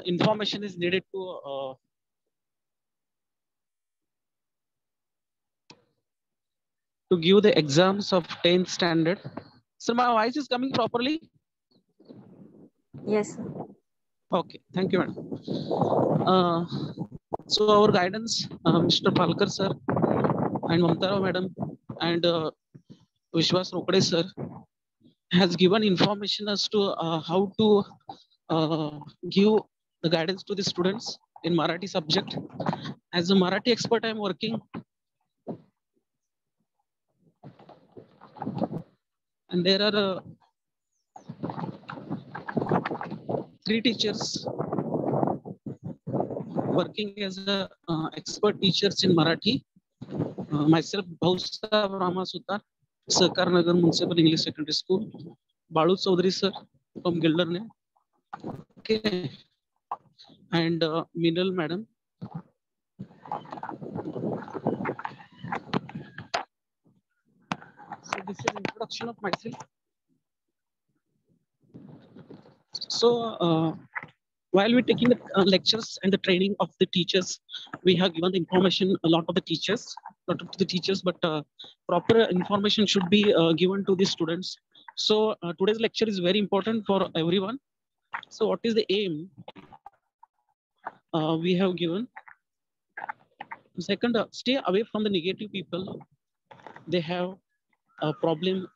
information is needed to give the exams of 10th standard. So my voice is coming properly? Yes, sir. Okay, thank you, madam. So our guidance, Mr. Palkar sir and Mamta Rao madam and Vishwas Rokade sir has given information as to how to give the guidance to the students in Marathi subject. As a Marathi expert, I am working, and there are 3 teachers working as a expert teachers in Marathi. Myself, Bhausab Rama Sutar, Sahkar Nagar Municipal English Secondary School, Balu Chaudhary sir from Gilderne, okay, and Minal madam. So this is introduction of myself. So while we're taking the lectures and the training of the teachers, we have given the information a lot of the teachers, but proper information should be given to the students. So today's lecture is very important for everyone. So what is the aim we have given? Second, stay away from the negative people. They have a problem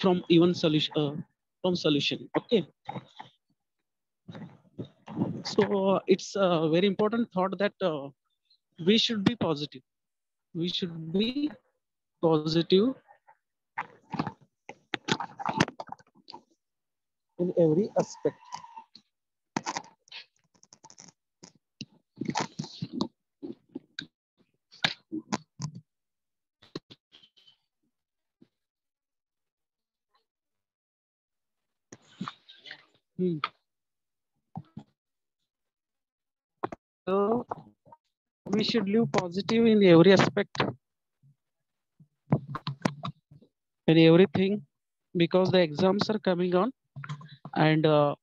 from even solution. Okay. So it's a very important thought that we should be positive. We should be positive in every aspect. Hmm. So we should live positive in every aspect, in everything, because the exams are coming on, and the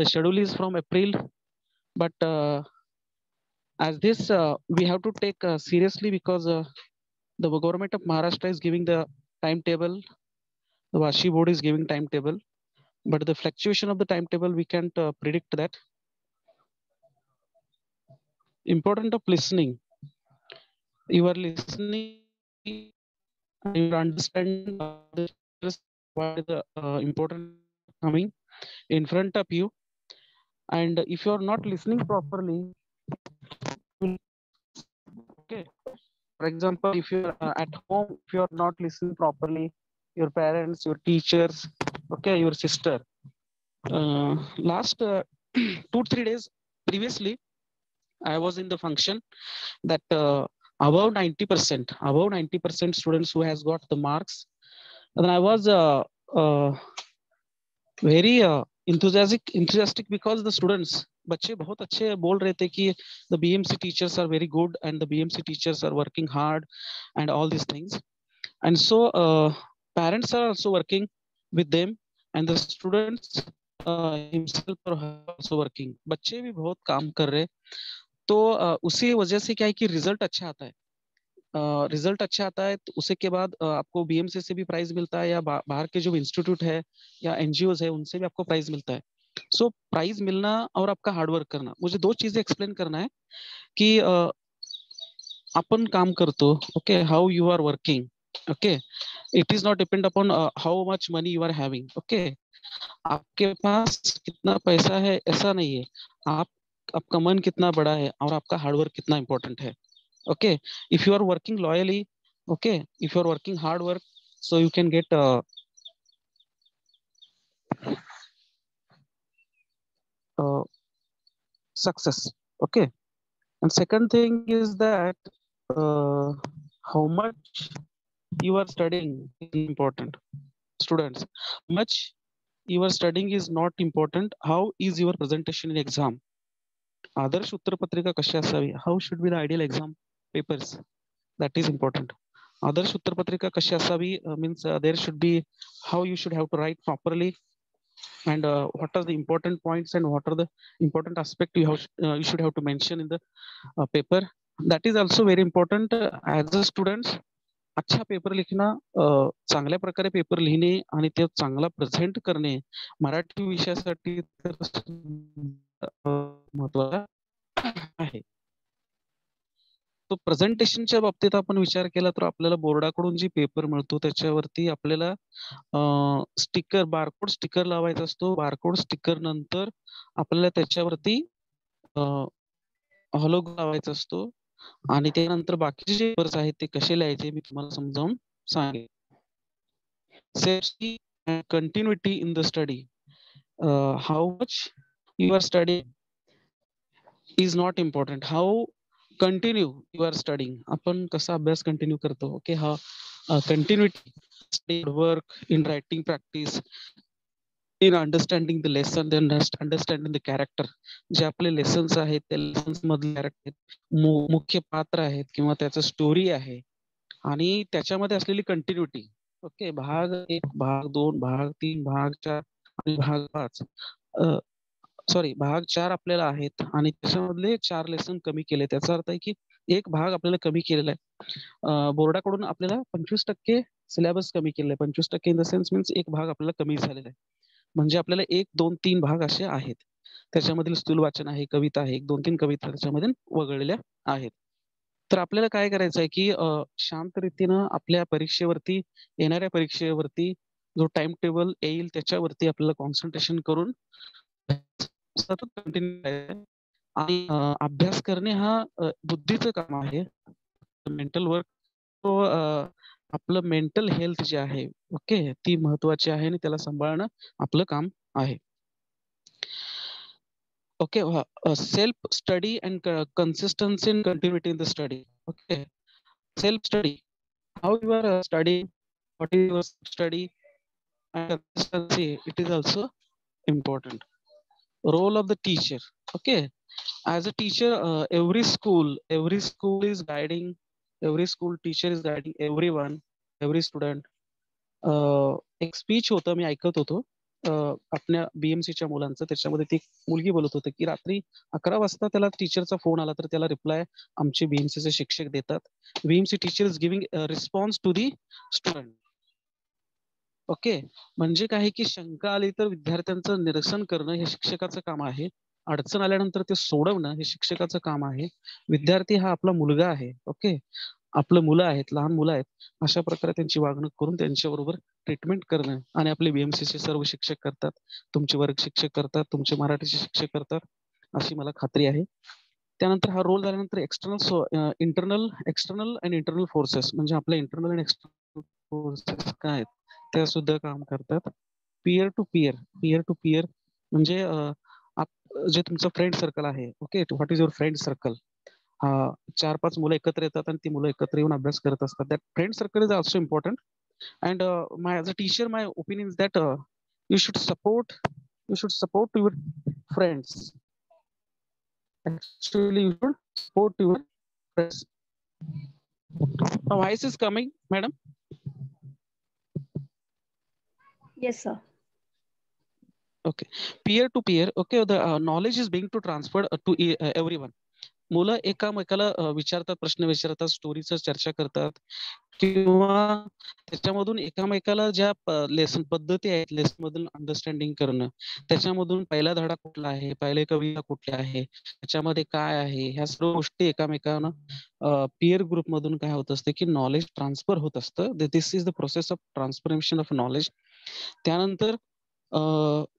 schedule is from April. But as this, we have to take seriously, because the government of Maharashtra is giving the timetable. The Vashi board is giving timetable, but the fluctuation of the timetable we can't predict that. Important of listening. You are listening and you are understanding the what is the important coming in front of you. And if you are not listening properly, okay. For example, if you are at home, if you are not listening properly, your parents, your teachers, okay, your sister. Last 2-3 days previously, I was in the function that above 90% students who has got the marks. And I was very enthusiastic because the students बच्चे बहुत अच्छे बोल रहे थे कि the BMC teachers are very good and the BMC teachers are working hard and all these things. And so parents are also working with them, and the students himself are also working. बच्चे भी बहुत काम कर रहे, तो उसी वजह से क्या है कि रिजल्ट अच्छा आता है. रिजल्ट अच्छा आता है तो उसी के बाद आपको बीएमसी से भी प्राइज मिलता है, या बाहर के जो इंस्टीट्यूट है या एनजीओ है उनसे भी आपको प्राइज मिलता है. सो प्राइज मिलना और आपका हार्डवर्क करना, मुझे 2 चीजें एक्सप्लेन करना है कि आपण काम करतो, okay, how you are working, okay, it is not depend upon how much money you are having, okay. आपके पास कितना पैसा है ऐसा नहीं है, आपका मन कितना बड़ा है और आपका हार्डवर्क कितना इंपॉर्टेंट है. Okay, if you are working loyally, okay, if you are working hard work, so you can get success, okay. And second thing is that how much you are studying is important. Students, much you are studying is not important. How is your presentation in exam? आदर्श उत्तर पत्रिका कशी असावी, how should be the ideal exam papers, that is important. आदर्श उत्तर पत्रिका कशी असावी means there should be how you should have to write properly, and what are the important points and what are the important aspect you should have to mention in the paper. That is also very important as a students. अच्छा paper लिखणं, चांगल्या प्रकारे paper लिहिणे आणि ते चांगला present करणे मराठी विषयासाठी तर महत्त्वाचा आहे. तो प्रेझेंटेशनच्या बाबतीत आपण विचार केला तर आपल्याला बोर्डाकडून जी पेपर मिळतो त्याच्यावरती आपल्याला स्टिकर, बारकोड स्टिकर लावायचा असतो. बारकोड स्टिकर नंतर आपल्याला त्याच्यावरती हॉलोग्राम लावायचा असतो आणि त्यानंतर बाकीचे जे पेपर्स आहेत ते कसे लिहायचे मी तुम्हाला समजावून सांगेन. Safety and continuity in the study. How much you are studying is not important. How continue you are studying. आपण कसा अभ्यास कंटिन्यू करतो. ओके, हा continuity work in writing practice, in understanding the lesson, then understanding the character. जे आपले lessons आहेत त्या lessons मधले कॅरेक्टर मुख्य पात्र आहेत किंवा त्याचं स्टोरी आहे आणि त्याच्यामध्ये असलेली कंटिन्युटी. ओके, भाग 1, भाग 2, भाग 3, भाग 4 आणि भाग 5, सॉरी भाग 4 आपल्याला आहेत आणि त्याच्यामधले 4 लेसन कमी केले. त्याचा अर्थ आहे की एक भाग आपल्याला कमी केलेला आहे. बोर्डाकडून आपल्याला 25% सिलेबस कमी केलेला आहे. 25% इन द सेन्स मीन्स एक भाग आपल्याला कमी झालेला आहे. म्हणजे आपल्याला 1, 2, 3 भाग असे आहेत. त्याच्यामधील स्थूल वाचन आहे, कविता आहे, 1, 2, 3 कविता त्याच्यामध्ये वगळलेल्या आहेत. तर आपल्याला काय करायचं आहे की शांत रीतीनं आपल्या परीक्षेवरती, येणाऱ्या परीक्षेवरती जो टाइम टेबल येईल त्याच्यावरती आपल्याला कॉन्सन्ट्रेशन करून सतत कंटिन्यू आणि अभ्यास करणे हा बुद्धीचं काम आहे. मेंटल वर्क तो आपलं मेंटल हेल्थ जे आहे ओके ती महत्वाची आहे आणि त्याला सांभाळणं आपलं काम आहे. Okay, self study and consistency and continuity in the study. Okay, self study, how you are studying, what is your study, and consistency, it is also important. Role of the teacher. Okay, as a teacher, every school is guiding, every school teacher is guiding everyone, every student. एक speech होतं मी ऐकत होतो आपल्या बीएमसीच्या मुलांचं. त्याच्यामध्ये ती मुलगी बोलत होती की रात्री 11 वाजता त्याला टीचरचा फोन आला तर त्याला रिप्लाय आमचे बीएमसीचे शिक्षक देतात. BMC teacher is giving response to the student. Okay, म्हणजे काय की शंका आली तर विद्यार्थ्यांचं निरसन करणं हे शिक्षकाचं काम आहे. अडचण आल्यानंतर ते सोडवणं हे शिक्षकाचं काम आहे. विद्यार्थी हा आपला मुलगा आहे. ओके, आपलं मुलं आहेत, लहान मुलं आहेत, अशा प्रकारे त्यांची वागणूक करून त्यांच्याबरोबर ट्रीटमेंट करणं आणि आपले बीएमसीचे सर्व शिक्षक करतात. तुमचे वर्ग शिक्षक करतात, तुमचे मराठीचे शिक्षक करतात, अशी मला खात्री आहे. त्यानंतर हा रोल झाल्यानंतर एक्सटर्नल आणि इंटरनल फोर्सेस, म्हणजे आपल्या इंटरनल आणि एक्सटर्नल फोर्सेस काय आहेत त्या सुद्धा काम करतात. पियर टू पियर म्हणजे जे तुमचं फ्रेंड सर्कल आहे. Okay, what is your friend circle. 4-5 मुलं एकत्र येतात आणि ती मुलं एकत्र येऊन अभ्यास करत असतात. That friend circle is also important. And my as a teacher my opinion is that you should support your friends. Actually, you should support your friends. Voice is coming, madam. Yes, sir. Okay, peer to peer. Okay, the knowledge is being to transferred to everyone. मुलं एकामेकाला विचारतात, प्रश्न विचारतात, स्टोरीचं चर्चा करतात किंवा त्याच्यामधून एकामेकाला ज्या lesson पद्धती आहेत लेसन मधून अंडरस्टँडिंग करणं, त्याच्यामधून पहिला धडा कुठला आहे, पहिले कविता कुठली आहे, त्याच्यामध्ये काय आहे, ह्या सर्व गोष्टी एकामेकांना पियर ग्रुप मधून काय होत असते की नॉलेज ट्रान्सफर होत असतं. This is the process of transformation of knowledge. त्यानंतर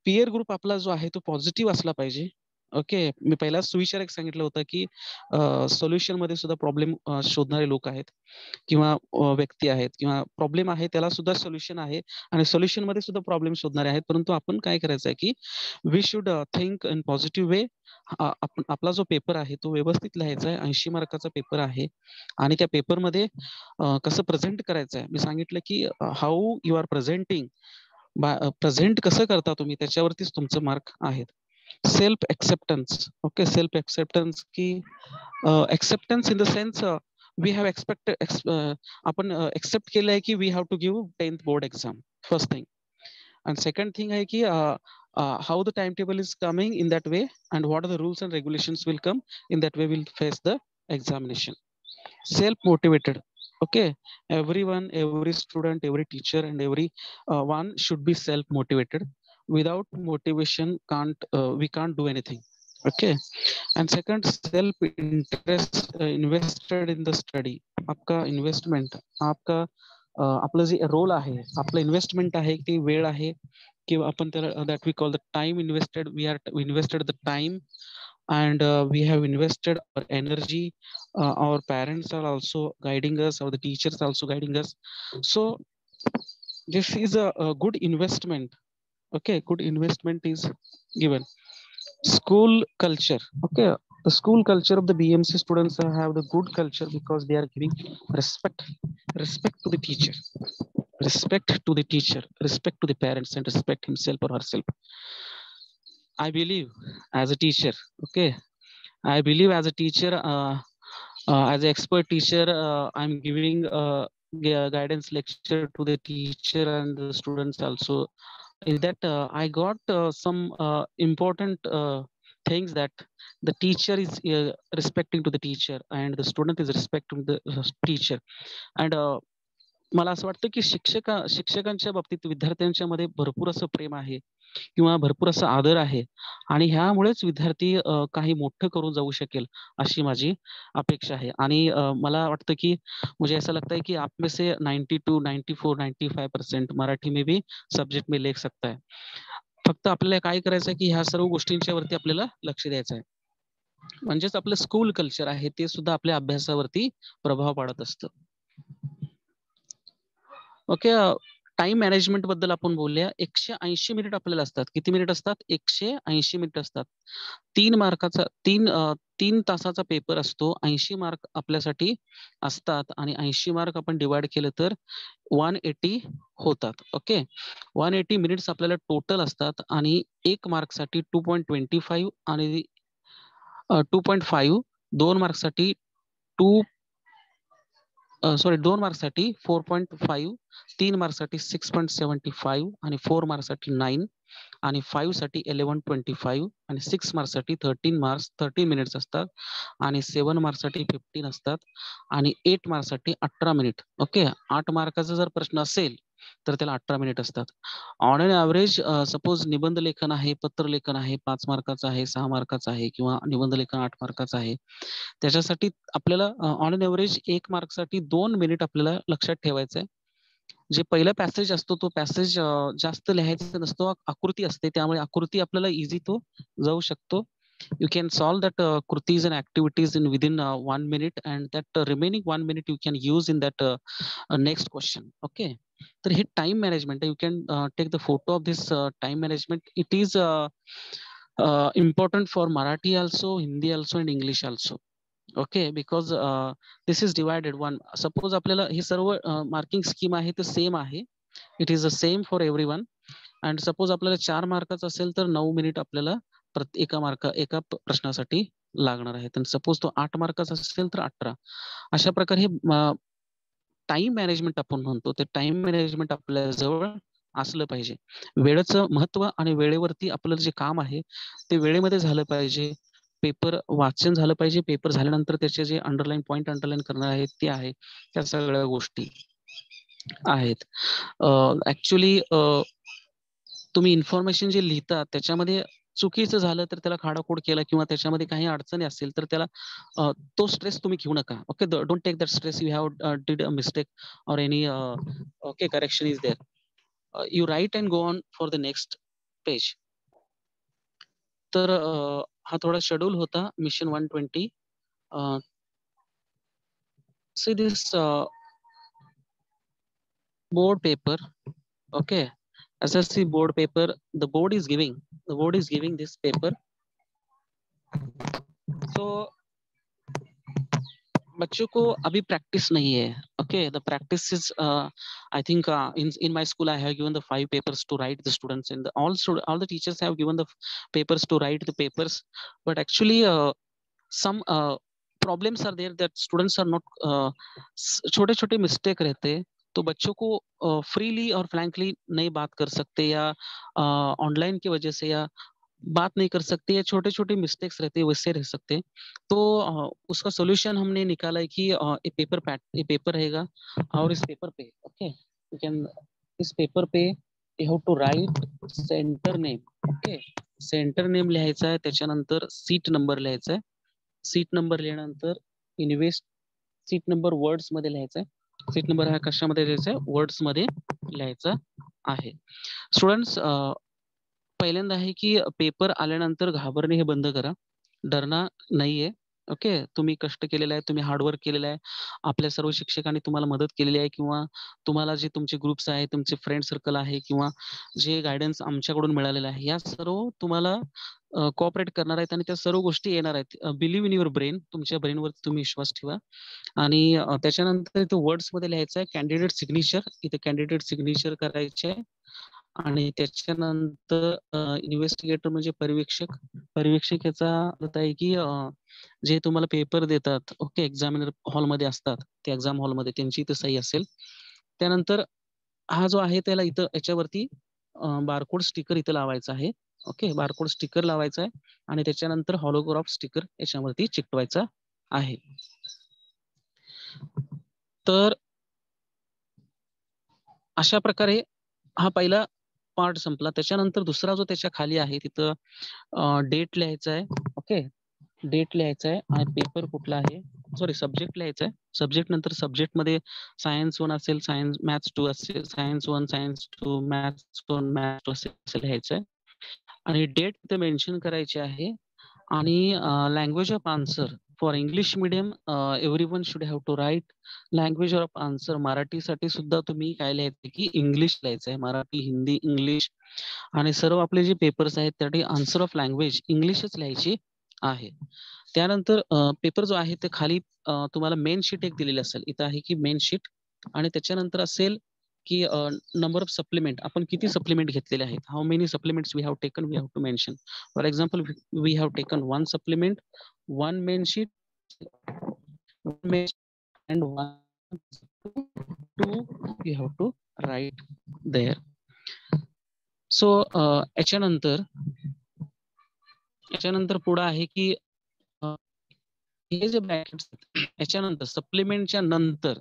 पियर ग्रुप आपला जो आहे तो पॉझिटिव्ह असला पाहिजे. ओके, मी पहिलाच सुविचार एक सांगितलं होतं की सोल्युशन मध्ये सुद्धा प्रॉब्लेम शोधणारे लोक आहेत किंवा व्यक्ती आहेत किंवा प्रॉब्लेम आहे त्याला सुद्धा सोल्युशन आहे आणि सोल्युशन मध्ये सुद्धा प्रॉब्लेम शोधणारे आहेत. परंतु आपण काय करायचं आहे की we should think in positive way. आपला जो पेपर आहे तो व्यवस्थित लिहायचा आहे. 80 मार्काचा पेपर आहे आणि त्या पेपरमध्ये कसं प्रेझेंट करायचं आहे. मी सांगितलं की how you are presenting, present कसं करता तुम्ही त्याच्यावरतीच तुमचं मार्क आहेत. Self acceptance. Okay, self acceptance की acceptance in the sense we have आपण एक्सेप्ट केलं आहे की we have to give 10th board exam. First thing And second thing है कि how the timetable is coming in that way, and what are the rules and regulations will come in that way will face the examination. Self motivated. Okay, everyone, every student, every teacher, and every one should be self motivated. Without motivation, we can't do anything. Okay. And second, self interest invested in the study. आपका investment, आपका आपलं जे role आहे, आपलं investment आहे, ती वेळ आहे, किंवा आपण त्याला that we call the time invested. We are invested the time, and we have invested our energy. Our parents are also guiding us, or the teachers are also guiding us. So this is a good investment. Okay, good investment is given. School culture. Okay, the school culture of the BMC students have the good culture because they are giving respect to the teacher, respect to the teacher, respect to the parents, and respect himself or herself. I believe as a teacher. Okay, I believe as a teacher, as an expert teacher, I'm giving guidance lecture to the teacher and the students also. In that, I got some important things, that the teacher is respecting to the teacher, and the student is respecting the teacher. And मला असं वाटतं की शिक्षकांच्या बाबतीत विद्यार्थ्यांच्या मध्ये भरपूर असं प्रेम आहे, किंवा भरपूर असा आदर आहे, आणि ह्यामुळेच विद्यार्थी काही मोठं करून जाऊ शकेल, अशी माझी अपेक्षा आहे. आणि मला वाटतं की मुझे ऐसा लगता है कि आप में से 92, 94, 95% मराठी में भी सब्जेक्ट में लेख सकता है. फक्त आपल्याला काय करायचं आहे की ह्या सर्व गोष्टींच्या वरती आपल्याला लक्ष द्यायचं आहे. म्हणजेच आपलं स्कूल कल्चर आहे ते सुद्धा आपल्या अभ्यासावरती प्रभाव पाडत असतं. ओके, टाइम मॅनेजमेंट बद्दल आपण बोलूया. 180 मिनिट आपल्याला असतात. किती मिनिट असतात? 180 मिनिट असतात. 3 मार्काचा 3 तासाचा पेपर असतो. 80 मार्क आपल्यासाठी असतात, आणि 80 मार्क आपण डिवाइड केलं तर 180 होतात. ओके, 180 मिनिट्स आपल्याला टोटल असतात, आणि 1 मार्कसाठी 2.25 आणि 2.5, 2 मार्कसाठी 2 मार्क्ससाठी 4.5, 3 मार्क्ससाठी 6.75, आणि 4 मार्क्ससाठी 9, आणि 5 साठी 11.25, आणि 6 मार्क्ससाठी 13 मिनिट्स असतात, आणि 7 मार्क्ससाठी 15 असतात, आणि 8 मार्क्ससाठी 18 मिनिट. ओके, 8 मार्काचा जर प्रश्न असेल तर त्याला 18 मिनिट असतात. ऑन एन ॲव्हरेज सपोज निबंध लेखन आहे, पत्र लेखन आहे, 5 मार्काचं आहे, 6 मार्काचं आहे, किंवा निबंध लेखन 8 मार्काचं आहे, त्याच्यासाठी आपल्याला ऑन एन ॲव्हरेज 1 मार्कसाठी 2 मिनिट आपल्याला लक्षात ठेवायचं आहे. जे पहिला पॅसेज असतो तो पॅसेज जास्त लिहायचा नसतो, आकृती असते, त्यामुळे आकृती आपल्याला इझी तो जाऊ शकतो. You can solve that कृतीज and activities in within 1 minute, and that remaining 1 minute you can use in that next question. Okay, तर हे time management, you can take the photo of this time management. It is important for Marathi also, Hindi also, and English also. Okay, because this is divided. One, suppose आपल्याला हे सर्व marking scheme आहे ते same आहे. It is the same for everyone. And suppose आपल्याला 4 मार्काचा असेल तर 9 minute आपल्याला एका प्रश्नासाठी लागणार आहे. तर सपोज तो 8 मार्काचा असेल तर 18. अशा प्रकारे हे टाइम मॅनेजमेंट आपण म्हणतो, ते टाइम मॅनेजमेंट आपल्या जवळ असलं पाहिजे. वेळेचं महत्व आणि वेळेवरती आपलं जे काम आहे ते वेळेमध्ये झालं पाहिजे. पेपर वाचन झालं पाहिजे. पेपर झाल्यानंतर त्याचे जे पॉइंट अंडरलाईन करणार आहेत ते आहे, त्या सगळ्या गोष्टी आहेत. ऍक्च्युली तुम्ही इन्फॉर्मेशन जे लिहिता त्याच्यामध्ये चुकीचं झालं तर त्याला खाडाखोड केला, किंवा त्याच्यामध्ये काही अडचणी असतील तर त्याला तो स्ट्रेस तुम्ही घेऊ नका. Okay, don't take that stress. You have did a mistake or any okay correction is there. You write and go on for the next page. तर हा थोडा शेड्यूल होता mission 120. See this board paper. Okay, SSC board paper. The board is giving this paper. So बच्चों को अभी practice नहीं है. Okay, the practice is I think in my school I have given the 5 papers to write the students, and all the teachers have given the papers to write the papers, but actually some problems are there that students are not छोटे छोटे mistake रहते हैं, तो बच्चों को freely और frankly नहीं बात कर सकते, या ऑनलाइन की वजह से या बात नहीं कर सकते, या छोटे छोटे मिस्टेक्स रहते हैं वैसे रह सकते हैं। तो उसका सोल्यूशन हमने निकाला है कि ये पेपर रहेगा, और इस पेपर पे ओके यू कैन, इस पेपर पे you have to write centre name. Okay, centre name लिहायचा आहे, त्याच्यानंतर सीट नंबर लिहायचा आहे, सीट नंबर लिहिल्यानंतर इन्व्हेस्ट, सीट नंबर वर्ड्स मध्ये लिहायचा आहे, सीट नंबर हा कशामध्ये लिहायचा आहे, वर्ड्स मध्ये लिहायचा आहे. स्टुडंट्स, पहिल्यांदा आहे की पेपर आल्यानंतर घाबरणे हे बंद करा, डरना नाहीये. ओके, तुम्ही कष्ट केलेलं आहे, तुम्ही हार्डवर्क केलेलं आहे, आपल्या सर्व शिक्षकांनी तुम्हाला मदत केलेली आहे, किंवा तुम्हाला जे तुमचे ग्रुप्स आहे, तुमचे फ्रेंड सर्कल आहे, किंवा जे गायडन्स आमच्याकडून मिळालेलं आहे, या सर्व तुम्हाला कोऑपरेट करणार आहेत आणि त्या सर्व गोष्टी येणार आहेत. बिलीव्ह इन युअर ब्रेन, तुमच्या ब्रेनवरती तुम्ही विश्वास ठेवा. आणि त्याच्यानंतर इथे वर्ड्स मध्ये लिहायचं आहे कॅन्डिडेट सिग्नेचर, इथे कॅन्डिडेट सिग्नेचर करायचे आहे. आणि त्याच्यानंतर इन्व्हेस्टिगेटर म्हणजे पर्यवेक्षक, पर्यवेक्षक याचा अर्थ आहे की जे तुम्हाला पेपर देतात, ओके, एक्झामिनर हॉलमध्ये असतात, त्या एक्झाम हॉलमध्ये त्यांची इथं सही असेल. त्यानंतर हा जो आहे त्याला इथं याच्यावरती बारकोड स्टिकर इथं लावायचा आहे. ओके, बारकोड स्टिकर लावायचा आहे आणि त्याच्यानंतर हॉलोग्राफ स्टिकर याच्यावरती चिकटवायचा आहे. तर अशा प्रकारे हा पहिला पार्ट संपला. त्याच्यानंतर दुसरा जो त्याच्या खाली आहे तिथं डेट लिहायचा आहे. ओके, डेट लिहायचा आहे आणि पेपर कुठला आहे, सॉरी सब्जेक्ट लिहायचा आहे. सब्जेक्ट नंतर सब्जेक्टमध्ये सायन्स 1 असेल, सायन्स मॅथ्स 2 असेल, सायन्स 1 सायन्स 2 मॅथ्स 1 मॅथ्स 2 असं लिहायचं आहे. आणि डेट तिथे मेन्शन करायची आहे. आणि language of answer for English medium everyone should have to write language of answer. मराठीसाठी सुद्धा तुम्ही काय लिहायचं की इंग्लिश लिहायचं आहे, मराठी, हिंदी, इंग्लिश. आणि सर्व आपले जे पेपर्स आहेत त्यासाठी आन्सर ऑफ लँग्वेज इंग्लिशच लिहायची आहे. त्यानंतर पेपर जो आहे ते खाली तुम्हाला मेन शीट एक दिलेली असेल, इथं आहे की मेन शीट, आणि त्याच्यानंतर असेल की नंबर ऑफ सप्लिमेंट, आपण किती सप्लिमेंट घेतलेले आहेत, how many supplements we have taken, we have to mention. For example, we have taken 1 supplement, 1 main sheet, 1 main and 1 2 you have to write there. So याच्यानंतर पुढे आहे की हे जे ब्रॅकेट्स याच्यानंतर सप्लिमेंटच्या नंतर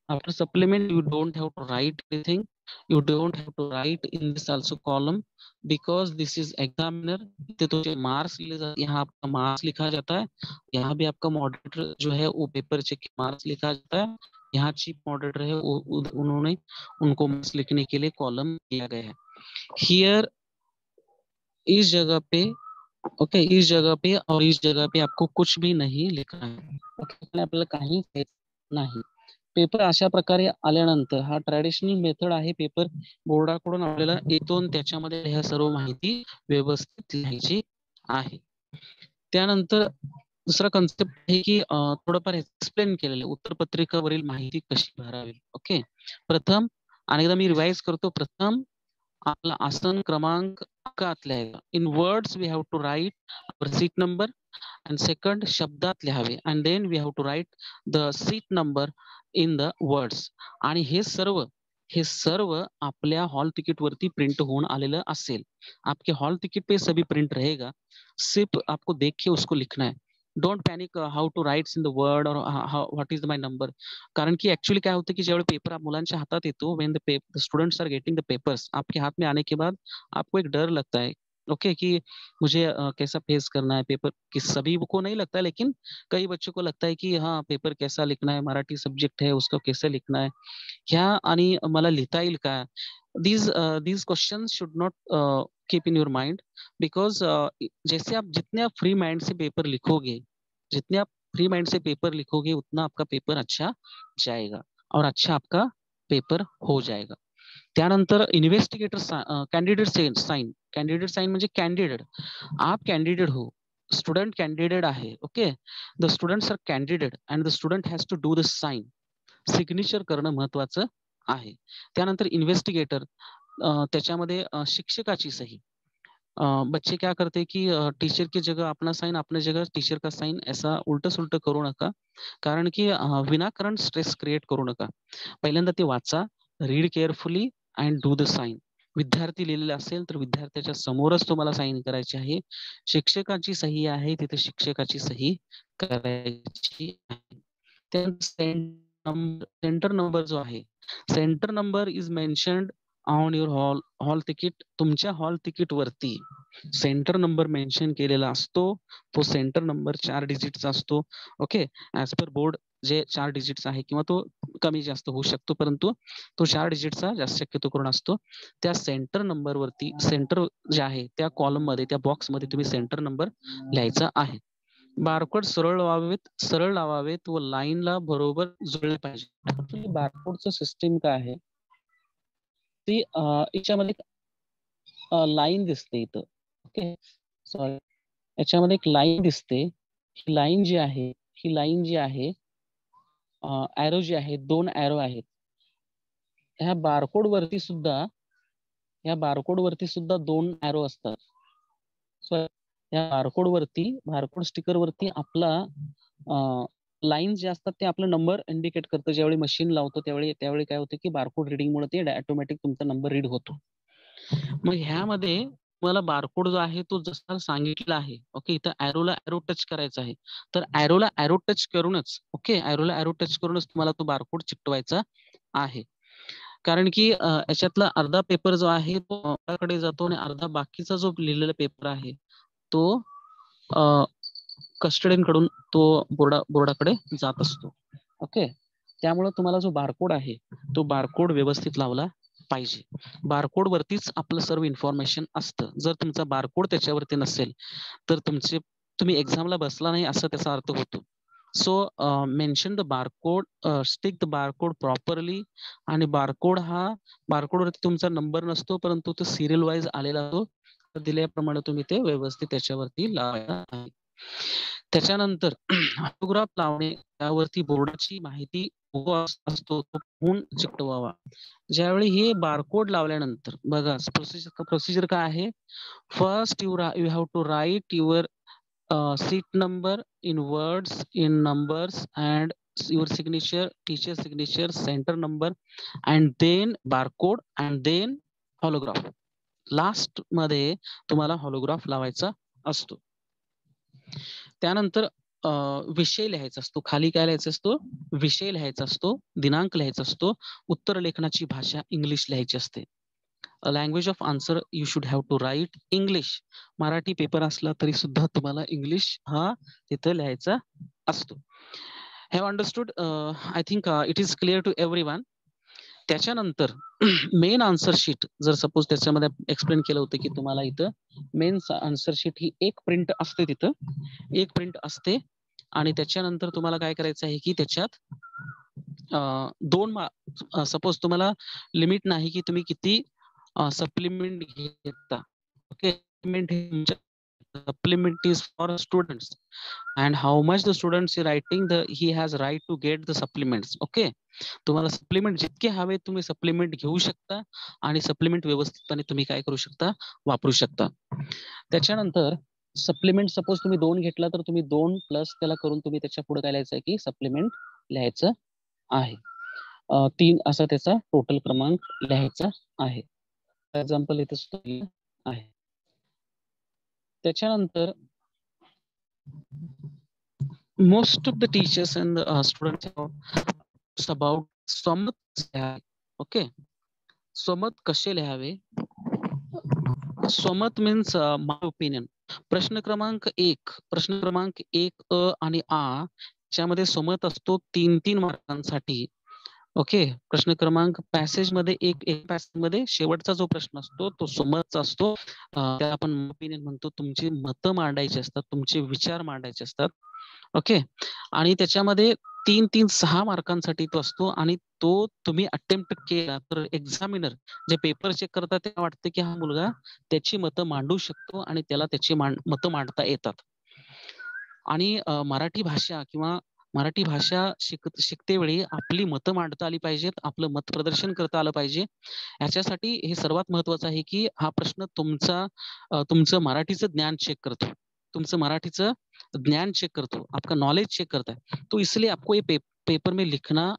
after supplement you don't have to write anything, you don't have to write in this also column, because this is examiner. इतने तो मार्क्स लिए जाते, यहाँ आपका मार्क्स लिखा जाता है, यहाँ भी आपका मॉडरेटर जो है वो पेपर चेक के मार्क्स लिखा जाता है, यहाँ चीफ मॉडरेटर है उन्होंने उनको मार्क्स लिखने के लिए कॉलम दिया गया है. हियर इस जगह पे ओके, इस जगह पे और इस जगह पे आपको कुछ भी नाही लिखना है. ओके, आपल्याला काही नाही. पेपर अशा प्रकारे आल्यानंतर हा ट्रॅडिशनल मेथड आहे, पेपर बोर्डाकडून आपल्याला येतो आणि त्याच्यामध्ये ह्या सर्व माहिती व्यवस्थित लिहायची आहे. त्यानंतर दुसरा कन्सेप्ट आहे की थोडंफार एक्सप्लेन केलेलं उत्तरपत्रिकावरील माहिती कशी भरावी. ओके, प्रथम आणि एकदा मी रिवाइज करतो. प्रथम आपला आसन क्रमांक अंकात लिहायचा. In words we have to write seat number, and second शब्दात लिहावे, and then we have to write the seat number in the words. आणि हे सर्व आपल्या हॉल तिकीट वरती प्रिंट होऊन आलेलं असेल. आपके हॉल तिकीट पे सभी प्रिंट रहेगा, सिर्फ आपको देख के उसको लिखना है. Don't panic how to write in the word और व्हॉट इज माय नंबर. कारण की ऍक्च्युअली काय होतं की ज्यावेळी पेपर मुलांच्या हातात येतो, when the students are getting the papers आपके हाथ में आने के बाद आपको एक डर लगता है, ओके, कि मुझे कैसा फेस करना है पेपर, कि सभी को नहीं लगता है लेकिन कई बच्चों को लगता है कि हाँ पेपर कैसा लिखना है, मराठी सब्जेक्ट है उसको कैसे लिखना है, ह्या आणि मला लिहिता येईल का. these questions should not keep in your mind, because जैसे आप जितने आप फ्री माइंड से पेपर लिखोगे, जितने आप फ्री माइंड से पेपर लिखोगे उतना आपका पेपर अच्छा जाएगा और अच्छा आपका पेपर हो जाएगा. त्यानंतर investigator candidate sign, candidate sign म्हणजे कॅन्डिडेट, आप कॅन्डिडेट हो, स्टुडंट कॅन्डिडेट आहे. Okay, the students are candidate and the student has to do the sign, signature करणं महत्वाचं आहे. त्यानंतर इन्व्हेस्टिगेटर, त्याच्यामध्ये शिक्षकाची सही, बच्चे क्या करते हैं कि टीचर की जगह अपना साइन, अपने जगह टीचर का साइन, ऐसा उलट सुलट करू नका. कारण की विनाकारण स्ट्रेस क्रिएट करू नका. पहिल्यांदा ते वाचा, read carefully and do the sign. विद्यार्थी लिहिलेला असेल तर विद्यार्थ्याच्या समोरच तुम्हाला साइन करायची आहे. शिक्षकाची सही आहे तिथे शिक्षकाची सही करायची आहे. सेंटर नंबर जो आहे, centre number is mentioned on your hall ticket. तुमच्या हॉल तिकीट वरती सेंटर नंबर मेन्शन केलेला असतो. तो सेंटर नंबर 4 डिजिटचा असतो. ओके, ऍज पर बोर्ड जे 4 डिजिट्स आहे किंवा तो कमी जास्त होऊ शकतो, परंतु तो 4 डिजिटचा जास्त शक्यतो करून असतो. त्या सेंटर नंबर वरती सेंटर जे आहे त्या कॉलम मध्ये, त्या बॉक्स मध्ये तुम्ही सेंटर नंबर लिहायचा आहे. बारकोड सरळ लावावेत व लाईनला बरोबर जुळले पाहिजे. ऍक्च्युली बारकोडचं सिस्टीम काय आहे, ती याच्यामध्ये लाईन दिसते इथं. ओके, सॉरी, याच्यामध्ये एक लाईन दिसते. ही लाईन जी आहे, ही लाईन जी आहे, ॲरो जी आहे, 2 ॲरो आहेत. ह्या बारकोड वरती सुद्धा 2 ॲरो असतात. सो या बारकोड स्टिकर वरती आपला लाईन जे असतात ते आपला नंबर इंडिकेट करतं. ज्यावेळी मशीन लावतो त्यावेळी काय होतं की बारकोड रिडिंग मुळे ते ऑटोमॅटिक तुमचा नंबर रीड होतो. मग ह्यामध्ये मला बारकोड जो आहे तो जसा सांगितला आहे, ओके, इथं ॲरो टच करायचा आहे. तर ॲरो टच करूनच, ओके, ॲरो टच करूनच तुम्हाला तो बारकोड चिकटवायचा आहे. कारण की याच्यातला अर्धा पेपर जो आहे तो आपल्याकडे जातो आणि अर्धा बाकीचा जो लिहिलेला पेपर आहे तो कस्टडियनकडून तो बोर्डाकडे जात असतो. ओके, त्यामुळे तुम्हाला जो बारकोड आहे तो बारकोड व्यवस्थित लावला पाहिजे. बारकोड वरतीच आपलं सर्व इन्फॉर्मेशन असतं. जर तुमचा बारकोड त्याच्यावरती नसेल तर तुम्ही एक्झामला बसला नाही असं त्याचा अर्थ होतो. So mention the barcode, stick the barcode properly. आणि बारकोडवरती तुमचा नंबर नसतो, परंतु तो सिरियल वाईज आलेला असतो. दिल्याप्रमाणे तुम्ही ते व्यवस्थित त्याच्यावरती लावायला आहे. त्याच्यानंतर ऑटोग्राफ लावणे, त्यावरती बोर्डाची माहिती असतो तो होऊन चिकटवावा. ज्यावेळी हे बारकोड लावल्यानंतर बघा प्रोसिजर काय आहे. First you have to write your seat number in words, in numbers, and your signature, teacher signature, center number, and then barcode, and then holograph. Last मध्ये तुम्हाला हॉलोग्राफ लावायचा असतो. त्यानंतर विषय लिहायचा असतो. खाली काय लिहायचा असतो, विषय लिहायचा असतो, दिनांक लिहायचा असतो, उत्तर लेखनाची भाषा इंग्लिश लिहायची असते. Language of answer you should have to write English. Marathi paper असला तरी सुद्धा तुम्हाला इंग्लिश हा तिथं लिहायचा असतो. Have understood? I think it is clear to everyone. त्याच्यानंतर मेन आन्सर शीट, जर सपोज त्याच्यामध्ये एक्सप्लेन केलं होतं की तुम्हाला इथं मेन आन्सर शीट ही एक प्रिंट असते, तिथं एक प्रिंट असते. आणि त्याच्यानंतर तुम्हाला काय करायचं आहे की त्याच्यात 2 सपोज तुम्हाला लिमिट नाही की तुम्ही किती सप्लिमेंट घेता. Okay, supplement is for students and how much the students is writing, he has right to get the supplements. Okay, तुम्हाला सप्लिमेंट जितके हवे तुम्ही सप्लिमेंट घेऊ शकता आणि सप्लिमेंट व्यवस्थितपणे तुम्ही काय करू शकता, वापरू शकता. त्याच्यानंतर सप्लिमेंट सपोज तुम्ही 2 घेतला तर तुम्ही 2 प्लस त्याला करून तुम्ही त्याच्या पुढे काय लिहायचं आहे की सप्लिमेंट लिहायचं आहे. 3 असा त्याचा टोटल क्रमांक लिहायचा आहे. एक्झाम्पल इथे सुद्धा आहे. त्याच्यानंतर most of the teachers and students about स्वमत. ओके, स्वमत कसे लिहावे. स्वमत मीन्स माय ओपिनियन. प्रश्न क्रमांक 1 अ आणि आ च्यामध्ये स्वमत असतो 3 मार्कांसाठी. ओके, प्रश्न क्रमांक पॅसेज मध्ये एक पॅसेज मध्ये शेवटचा जो प्रश्न असतो तो स्वमतचा असतो. त्याला आपण ओपिनियन म्हणतो. तुमची मतं मांडायची असतात, तुमचे विचार मांडायचे असतात. ओके, आणि त्याच्यामध्ये 6 मार्कांसाठी तो असतो. आणि तो तुम्ही अटेम्प्ट केला तर एक्झामिनर जे पेपर चेक करतात त्यांना वाटतं की हा मुलगा त्याची मतं मांडू शकतो आणि त्याला त्याची मतं मांडता येतात. आणि मराठी भाषा किंवा मराठी भाषा शिकते वेळी आपली मतं मांडता आली पाहिजेत, आपलं मत प्रदर्शन करता आलं पाहिजे. याच्यासाठी हे सर्वात महत्वाचं आहे की हा प्रश्न तुमचं मराठीचं ज्ञान चेक करतो, तुमचं मराठीचं ज्ञान चेक करतो, आपका नॉलेज चेक करता है. तो इसलिए आपको ये पेपर में लिखना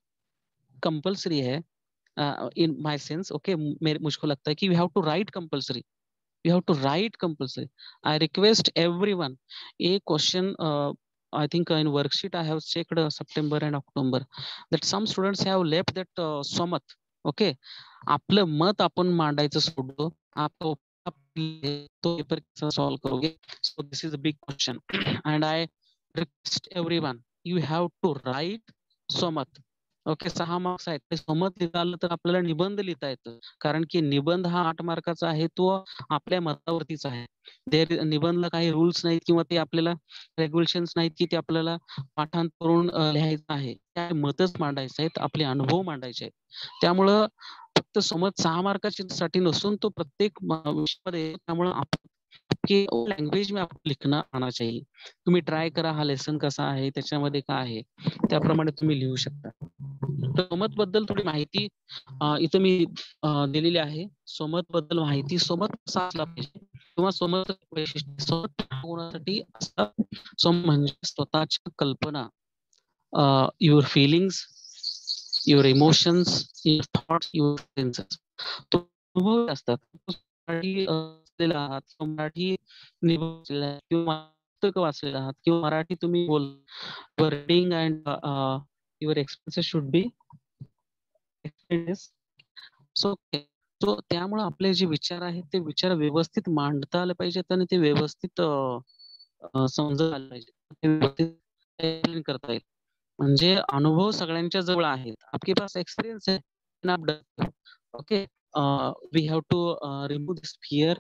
कंपल्सरी है. इन माय सेंस, ओके, मुझको लगता है कि we have to write compulsory. You have to write compulsory. I request everyone. A question, I think in worksheet I have checked September and October that some students have left that somat. Okay, आपलं मत आपण मांडायचं सोडलो, तो paper कसा solve करोगे. So this is a big question and I request everyone, you have to write somat. Okay, 6 marks आहेत. ते सोमत लिहिता आलं तर आपल्याला निबंध लिहिता येतं, कारण की निबंध हा 8 मार्काचा आहे, तो आपल्या मतावरतीच आहे. निबंधला काही रूल्स नाहीत किंवा ते आपल्याला रेग्युलेशन्स नाहीत की ते आपल्याला पाठांतर करून लिहायचं आहे. त्या मतच मांडायचं आहेत, आपले अनुभव मांडायचे आहेत. त्यामुळं फक्त समज 6 मार्कासाठी नसून तो प्रत्येक विषयामध्ये, त्यामुळं आपकी लँग्वेज में आपको लिखना आना चाहिए. तुम्ही ट्राय करा हा लेसन कसा आहे, त्याच्यामध्ये काय आहे, त्याप्रमाणे तुम्ही लिहू शकता. सोमत बद्दल थोडी माहिती इथं मी दिलेली आहे. सोमत बद्दल माहिती, सोमत कसा असला पाहिजे किंवा सोमत वैशिष्ट्य, सोमत होण्यासाठी असतात. सोमत म्हणजे स्वतःच्या कल्पना, your feelings, your emotions, your thoughts, your senses तो अनुभव असतात. मराठी असलेला आहात, मराठी निभावलेला आहे किंवा पुस्तकं वाचलेला आहात किंवा मराठी तुम्ही बोल, your reading and your expenses should be so so त्यामुळे आपले जे विचार आहेत ते विचार व्यवस्थित मांडता आले पाहिजेत आणि ते व्यवस्थित समजता आले पाहिजे, ते व्यवस्थित करता येईल. म्हणजे अनुभव सगळ्यांच्या जवळ आहेत. आपके पास एक्सपिरियन्स है, okay, we have to remove this fear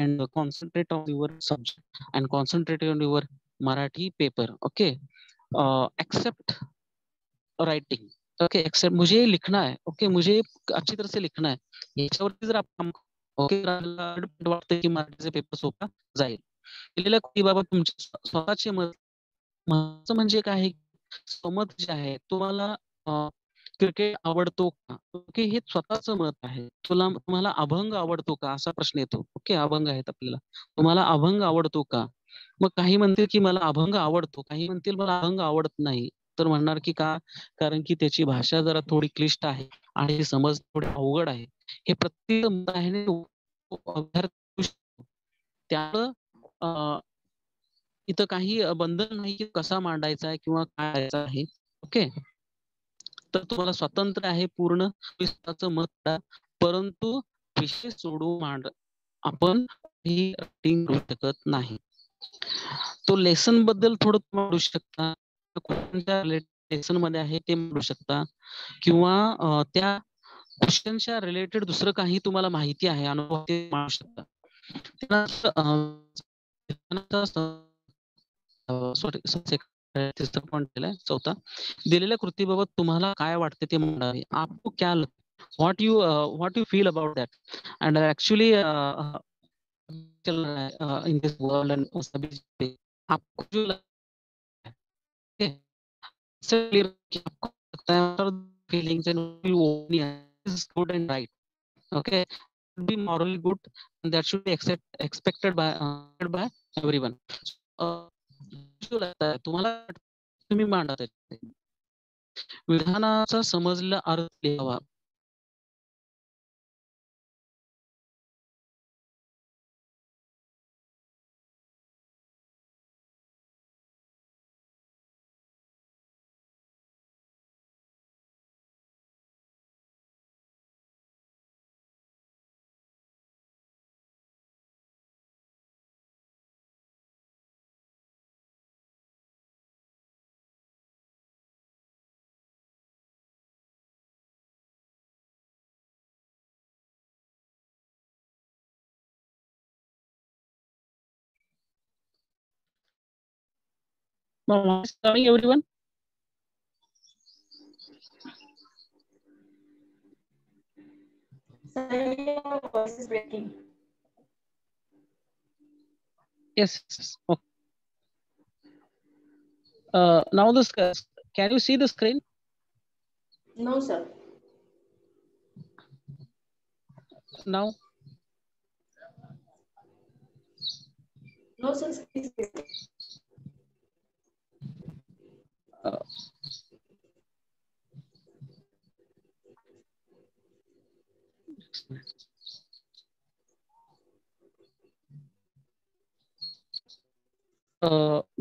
and concentrate on your subject and concentrate on your Marathi paper. Okay, accept writing. Okay, except, मुझे लिखना है, ओके, मुझे अच्छी तरह से लिखना है, याच्यावरती जर आपण ओके वाटतं की मराठीचे पेपर सोपा जाईल. दिलेल्या कृतीबाबत तुमचे स्वतःचे मत म्हणजे काय आहे, समत जे आहे तुम्हाला क्रिकेट आवडतो का, ओके, हे स्वतःच मत आहे. तुम्हाला अभंग आवडतो का असा प्रश्न येतो. ओके, अभंग आहेत आपल्याला, तुम्हाला अभंग आवडतो का. मग काही म्हणतील की मला अभंग आवडतो, काही म्हणतील मला अभंग आवडत नाही. तर म्हणणार की का, कारण की त्याची भाषा जरा थोडी क्लिष्ट आहे आणि समज थोडी अवघड आहे. हे प्रत्येक मत आहे त्यामुळं इथं काही बंधन नाही की कसा मांडायचा आहे किंवा काय करायचं आहे. ओके, तर तुम्हाला स्वातंत्र्य आहे पूर्ण, स्वतःचं मत द्या, परंतु विषय सोडून आपण ही रायटिंग करू शकत नाही. तो लेसन बद्दल थोडं मांडू शकता, कोणत्या लेसन मध्ये आहे ते मांडू शकता किंवा त्या क्वेश्चनच्या रिलेटेड दुसरं काही तुम्हाला माहिती आहे, अनुभव ते मांडू शकता. चौथा, दिलेल्या कृतीबाबत तुम्हाला काय वाटते ते मांडावे. आपको क्या what you feel about that and actually चल रहा है इन दिस वर्ल्ड एंड सभी आपको जो लगता है कि आपको लगता है feelings end is good end right. Okay, should be morally good and that should be expected by everyone. जो लगता है तुम्हाला तुम्ही मांडत आहे विधानाचा समजला अर्थ लिहावा. Coming everyone. Sorry, your voice is breaking. Yes. Okay. Now this Can you see the screen? No, sir. Now? No, sir.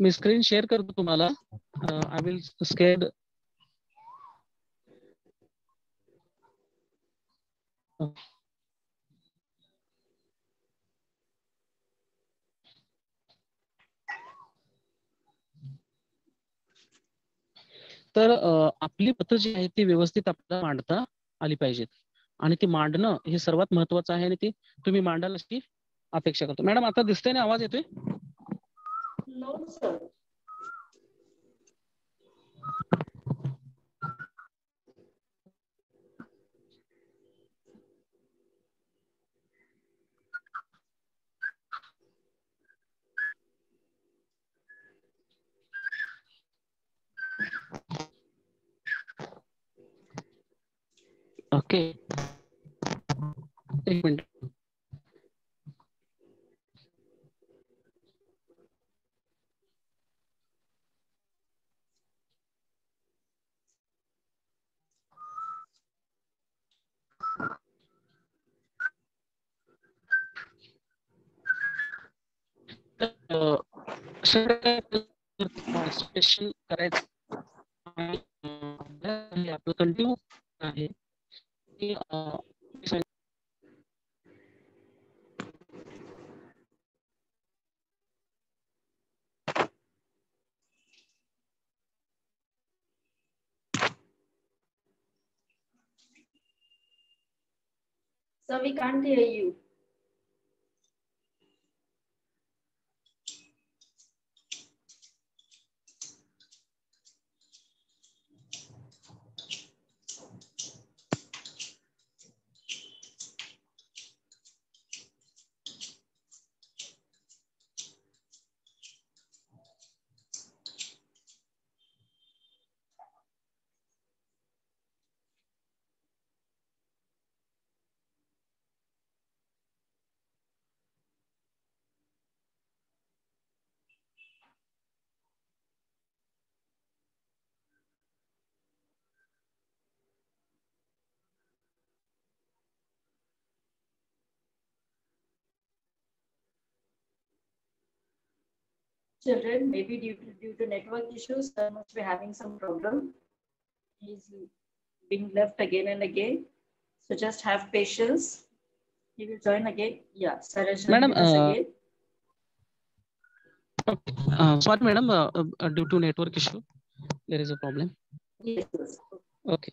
Me screen share करतो तुम्हाला. I will share. तर आपली पत्र जी आहे ती व्यवस्थित आपल्याला मांडता आली पाहिजेत आणि ती मांडणं हे सर्वात महत्वाचं आहे आणि ती तुम्ही मांडाल अशी अपेक्षा करतो. मॅडम आता दिसतंय ना, आवाज येतोय? No, sir. ओके, एक मिनिट. पार्टिसिपेशन करायचं आणि आपलं कंटिन्यू आहे की Sir, we can't hear you. Children, maybe due to network issues, sir must be having some problem. He's being left again and again. So just have patience. He will join again. Yeah, sir has joined Madam, with us again. Sorry, madam, due to network issue, there is a problem. Yes, yes. Okay.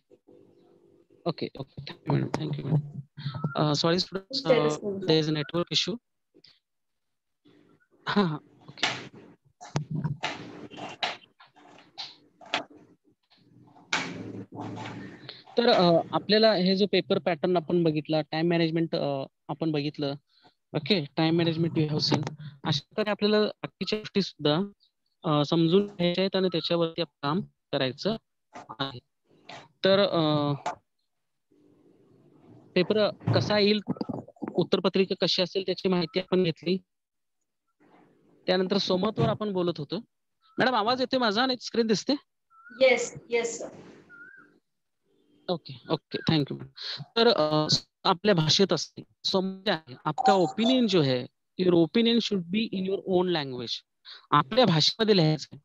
Okay. Thank you, madam. Thank you, madam. Sorry, students. There is a network issue. Okay. तर आपल्याला हे जो paper pattern आपण बघितला, time management आपण बघितलं. Okay, time management you have seen. अशा प्रकारे आपल्याला बाकीच्या गोष्टी सुद्धा समजून घ्यायच्या आहेत आणि त्याच्यावरती आपण काम करायचं आहे. तर पेपर कसा येईल, उत्तरपत्रिका कशी असेल त्याची माहिती आपण घेतली. त्यानंतर सोमतवर आपण बोलत होतो. मॅडम आवाज येतोय माझा आणि स्क्रीन दिसते? Yes yes sir. Okay, thank you. तर आपल्या भाषेत असते समज आहे, आपका ओपिनियन जो है, your opinion should be in your on language. आपल्या भाषेमध्ये लिहायचं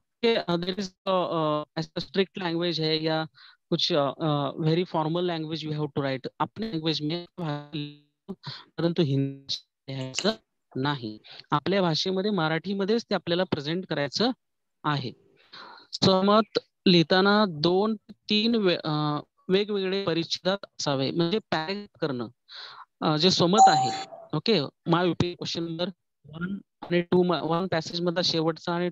देयर इज स्ट्रिक्ट लैंग्वेज है या कुछ very formal language you have to write अपने लैंग्वेज में, परंतु हिंदी लिहायचं नाही. आपल्या भाषेमध्ये मराठीमध्येच ते आपल्याला प्रेझेंट करायचं आहे. सहमत लिहिताना 2-3 वेगवेगळे परिच्छेदात असावे, म्हणजे पॅरेग्राफ करणं जे स्वमत आहे. ओके, माय क्वेश्चन नंबर 1 आणि 2 1 पॅसेज मधला शेवटचा आणि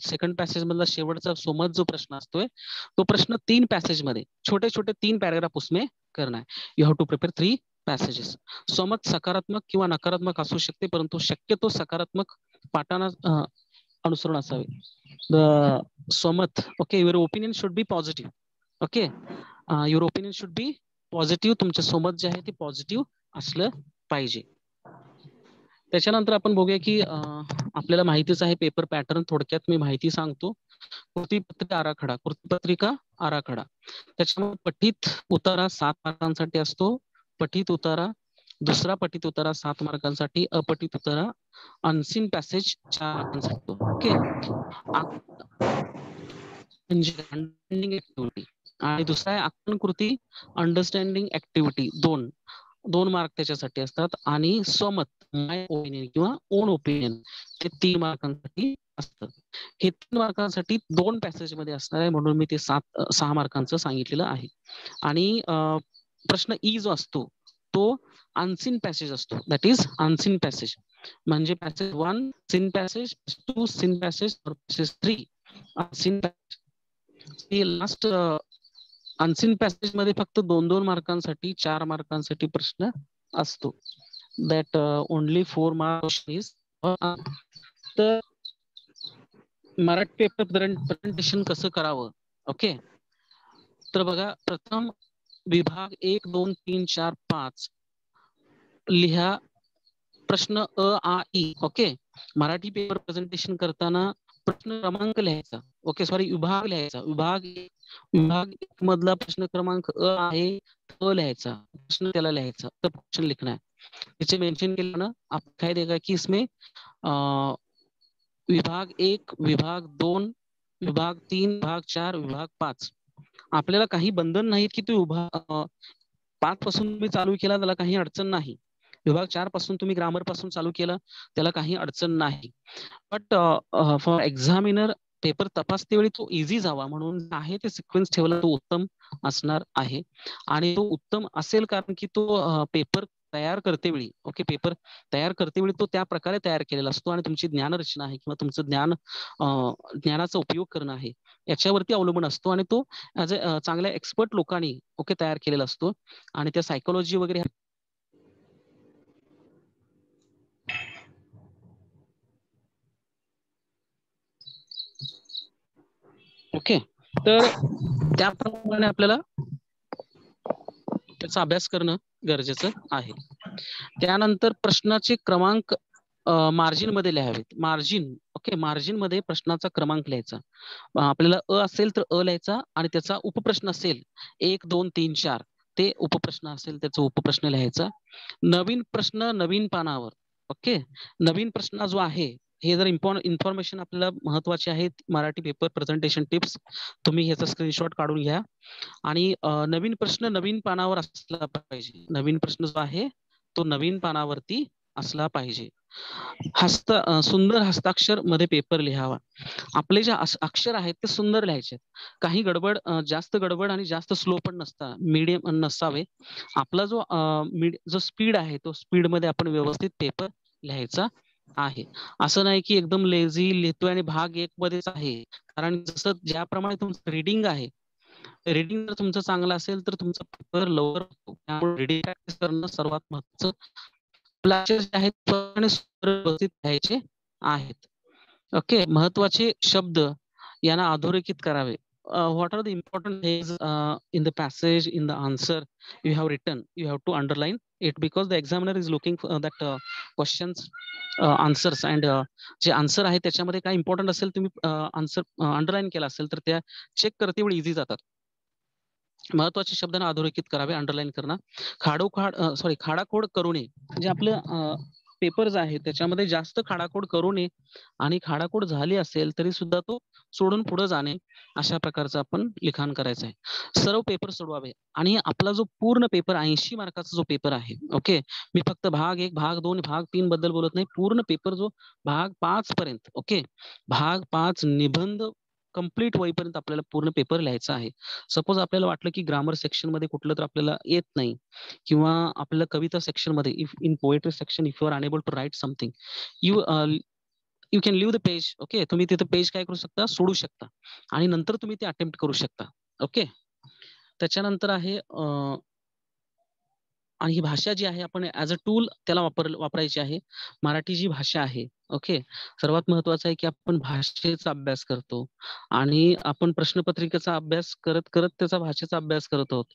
सेकंड पॅसेज मधला शेवटचा स्वमत जो प्रश्न असतोय तो प्रश्न 3 पॅसेज मध्ये छोटे छोटे 3 पॅराग्राफ उसमें करना है. You have to prepare 3 passages. स्वमत सकारात्मक किंवा नकारात्मक असू शकते, परंतु शक्यतो सकारात्मक पाठांना अनुसरण असावे. द स्वमत, okay, your opinion should be positive. Okay, your opinion should be positive. तुमचं स्वमत जे आहे ते पॉझिटिव्ह असलं पाहिजे. त्याच्यानंतर आपण बघूया की आपल्याला माहितीच आहे पेपर पॅटर्न. थोडक्यात मी माहिती सांगतो. कृतीपत्रिका आराखडा, कृतीपत्रिका आराखडा. त्याच्यामुळे पठित उतारा 7 मार्कांसाठी असतो. पठित उतारा, दुसरा पठित उतारा 7 मार्कांसाठी, अपठित उतारा अनसीन पॅसेज 4 मार्कांसाठी. ओके, अंडरस्टँडिंग ऍक्टिव्हिटी आणि दुसरा आहे आकलन कृती अंडरस्टँडिंग ऍक्टिव्हिटी, 2 मार्क त्याच्यासाठी असतात. आणि स्वमत, माय ओपिनियन किंवा ओन ओपिनियन, ते 3 मार्कांसाठी असतं. हे 3 मार्कांसाठी 2 पॅसेज मध्ये असणार आहे, म्हणून मी ते 6 मार्कांचं सांगितलेलं आहे. आणि प्रश्न ई जो असतो तो अनसीन पॅसेज असतो. दॅट इज अनसीन पॅसेज म्हणजे passage 1 seen passage, 2 seen passage, passage 3 unseen passage. Last unseen passage मध्ये फक्त 2-2 मार्कांसाठी, 4 मार्कांसाठी प्रश्न असतो. That only 4 marks is. तर मराठी पेपर प्रेझेंटेशन कसं करावं? ओके, तर बघा, प्रथम विभाग 1, 2, 3, 4, 5 लिहा. प्रश्न अ, आ, ई. ओके, मराठी पेपर प्रेझेंटेशन करताना प्रश्न क्रमांक लिहायचा. ओके, सॉरी, विभाग लिहायचा. विभाग मधला प्रश्न क्रमांक अ आहे, तो लिहायचा. प्रश्न त्याला लिहायचा, तर क्वेश्चन लिखना है. इसे मेंशन केलं ना, आप काय देगा की इसमें विभाग 1, विभाग 2, विभाग 3, विभाग 4, विभाग 5. आपल्याला काही बंधन नाहीत की तू विभाग 5 पासून तुम्ही चालू केला त्याला काही अडचण नाही. विभाग 4 पासून तुम्ही ग्रामर पासून चालू केलं त्याला काही अडचण नाही. बट फॉर एक्झामिनर पेपर तपासते वेळी तो इझी जावा म्हणून आहे ते सिक्वेन्स ठेवला तो उत्तम असणार आहे. आणि तो उत्तम असेल कारण की तो पेपर तयार करते वेळी, ओके, पेपर तयार करते वेळी तो त्या प्रकारे तयार केलेला असतो आणि तुमची ज्ञानरचना आहे किंवा तुमचं ज्ञानाचा उपयोग करणं आहे याच्यावरती अवलंबून असतो. आणि तो ॲज अ चांगल्या एक्सपर्ट लोकांनी ओके तयार केलेला असतो. आणि त्या सायकोलॉजी वगैरे ओके, तर त्याप्रमाणे आपल्याला त्याचा अभ्यास करणं गरजेचं आहे. त्यानंतर प्रश्नाचे क्रमांक मार्जिन मध्ये लिहावेत. मार्जिन, ओके, मार्जिन मध्ये प्रश्नाचा क्रमांक लिहायचा. आपल्याला अ असेल तर अ लिहायचा आणि त्याचा उपप्रश्न असेल 1, 2, 3, 4 ते उपप्रश्न असेल त्याचा उपप्रश्न लिहायचा. नवीन प्रश्न नवीन पानावर. ओके, नवीन प्रश्न जो आहे हे जर इन्फॉर्मेशन आपल्याला महत्वाची आहे. मराठी पेपर प्रेझेंटेशन टिप्स तुम्ही ह्याचा स्क्रीनशॉट काढून घ्या. आणि नवीन प्रश्न नवीन पानावर असला पाहिजे. नवीन प्रश्न जो आहे तो नवीन पानावरती असला पाहिजे. सुंदर हस्ताक्षर मध्ये पेपर लिहावा. आपले जे अक्षर आहेत ते सुंदर लिहायचे. काही गडबड, जास्त गडबड आणि जास्त स्लो पण मीडियम नसावे. आपला जो स्पीड आहे तो स्पीड मध्ये आपण व्यवस्थित पेपर लिहायचा आहे. असं नाही की एकदम लेझी लिहितोय आणि भाग 1 मध्येच आहे. कारण जसं ज्याप्रमाणे तुमचं रीडिंग आहे, रीडिंग जर तुमचं चांगलं असेल तर तुमचा पेपर लवकर होतो. त्यामुळे रीडिंग प्रॅक्टिस करणं सर्वात महत्त्वाचं. अक्षर जे आहेत व्यवस्थित लिहायचे आहेत. ओके, महत्वाचे शब्द यांना अधोरेखित करावे. What are the important things in the passage, in the answer you have written, you have to underline it because the examiner is looking for that questions answers and जे आन्सर आहे त्याच्यामध्ये काय important असेल तुम्ही answer underline केला असेल तर त्या चेक करते वेळी इझी जातात. महत्वाचे शब्दांना अधोरेखित करावे, अंडरलाईन करणं. खाडाखोड करू नये. म्हणजे आपलं पेपर्स आहे त्याच्यामध्ये जास्त खाडाखोड करू नये आणि खाडाखोड झाली असेल तरी सुद्धा तो सोडून पुढे जाणे अशा प्रकारचं आपण लिखाण करायचं आहे. सर्व पेपर सोडवावे. आणि आपला जो पूर्ण पेपर 80 मार्काचा जो पेपर आहे, ओके, मी फक्त भाग 1, भाग 2, भाग 3 बद्दल बोलत नाही. पूर्ण पेपर जो भाग 5 पर्यंत, ओके, भाग 5 निबंध कंप्लीट होईपर्यंत आपल्याला पूर्ण पेपर लिहायचा आहे. सपोज आपल्याला वाटलं की ग्रामर सेक्शन मध्ये कुठलं तर आपल्याला येत नाही किंवा आपल्याला कविता सेक्शन मध्ये if in poetry section if you are unable to write something you can leave the page. Okay, तुम्ही तिथं पेज काय करू शकता, सोडू शकता आणि नंतर तुम्ही ते अटेम्प्ट करू शकता. ओके, त्याच्यानंतर आहे आणि ही भाषा जी आहे आपण ॲज अ टूल त्याला वापरायची आहे. मराठी जी भाषा आहे, ओके. सर्वात महत्त्वाचं आहे की आपण भाषेचा अभ्यास करतो आणि आपण प्रश्नपत्रिकेचा अभ्यास करत त्याचा भाषेचा अभ्यास करत आहोत.